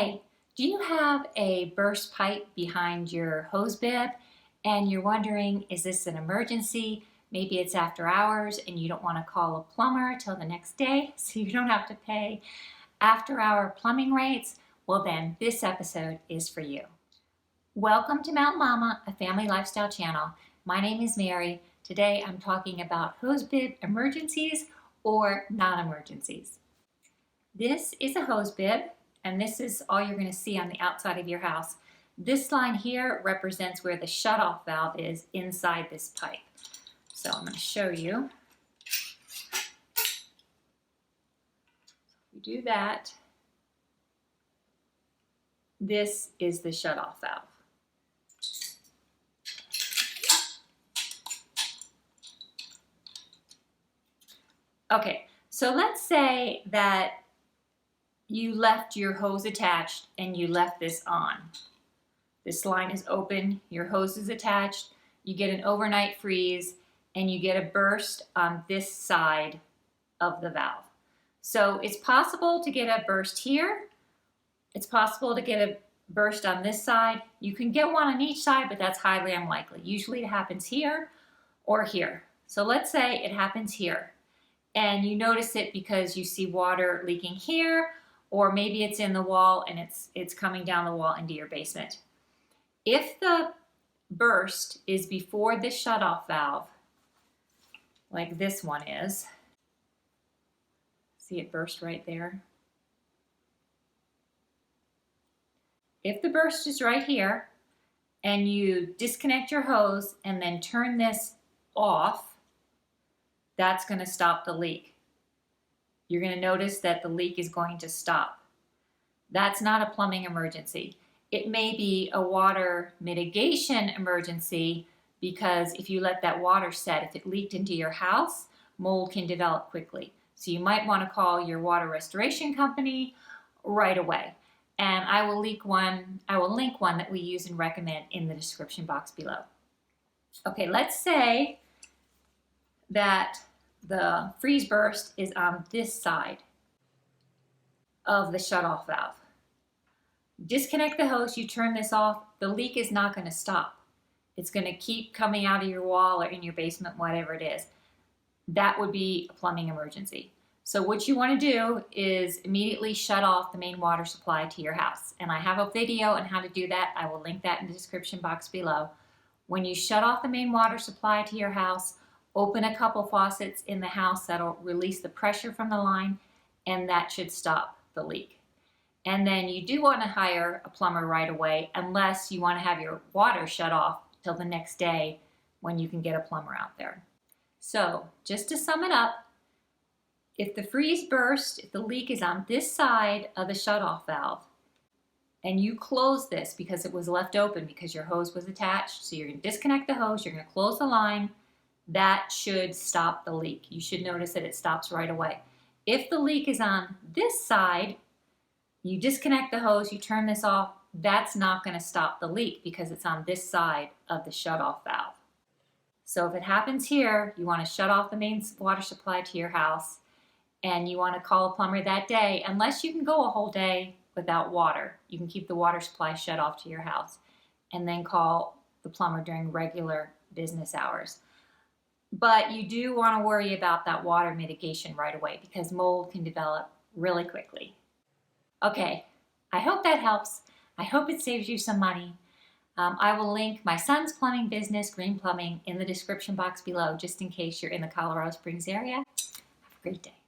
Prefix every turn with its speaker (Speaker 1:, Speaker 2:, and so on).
Speaker 1: Hey, do you have a burst pipe behind your hose bib and you're wondering, is this an emergency? Maybe it's after hours and you don't want to call a plumber till the next day so you don't have to pay after-hour plumbing rates? Well then, this episode is for you. Welcome to Mountain Mama, a family lifestyle channel. My name is Mary. Today I'm talking about hose bib emergencies or non-emergencies. This is a hose bib, and this is all you're going to see on the outside of your house. This line here represents where the shutoff valve is inside this pipe. So I'm going to show you. If we do that, this is the shutoff valve. Okay, so let's say that you left your hose attached and you left this on. This line is open, your hose is attached, you get an overnight freeze, and you get a burst on this side of the valve. So it's possible to get a burst here. It's possible to get a burst on this side. You can get one on each side, but that's highly unlikely. Usually it happens here or here. So let's say it happens here, and you notice it because you see water leaking here, or maybe it's in the wall and it's coming down the wall into your basement. If the burst is before this shutoff valve, like this one is, see it burst right there? If the burst is right here and you disconnect your hose and then turn this off, that's going to stop the leak. You're going to notice that the leak is going to stop. That's not a plumbing emergency. It may be a water mitigation emergency because if you let that water set, if it leaked into your house, mold can develop quickly. So you might want to call your water restoration company right away. And I will link one that we use and recommend in the description box below. Okay, let's say that the freeze burst is on this side of the shutoff valve. Disconnect the hose, you turn this off, the leak is not going to stop. It's going to keep coming out of your wall or in your basement, whatever it is. That would be a plumbing emergency. So what you want to do is immediately shut off the main water supply to your house. And I have a video on how to do that. I will link that in the description box below. When you shut off the main water supply to your house, open a couple faucets in the house that'll release the pressure from the line, and that should stop the leak. And then you do want to hire a plumber right away unless you want to have your water shut off till the next day when you can get a plumber out there. So just to sum it up, if the freeze burst, if the leak is on this side of the shutoff valve, and you close this because it was left open because your hose was attached, so you're going to disconnect the hose, you're going to close the line, that should stop the leak. You should notice that it stops right away. If the leak is on this side, you disconnect the hose, you turn this off, that's not going to stop the leak because it's on this side of the shutoff valve. So if it happens here, you want to shut off the main water supply to your house and you want to call a plumber that day, unless you can go a whole day without water. You can keep the water supply shut off to your house and then call the plumber during regular business hours. But you do want to worry about that water mitigation right away because mold can develop really quickly. Okay, I hope that helps. I hope it saves you some money. I will link my son's plumbing business, Green Plumbing, in the description box below just in case you're in the Colorado Springs area. Have a great day.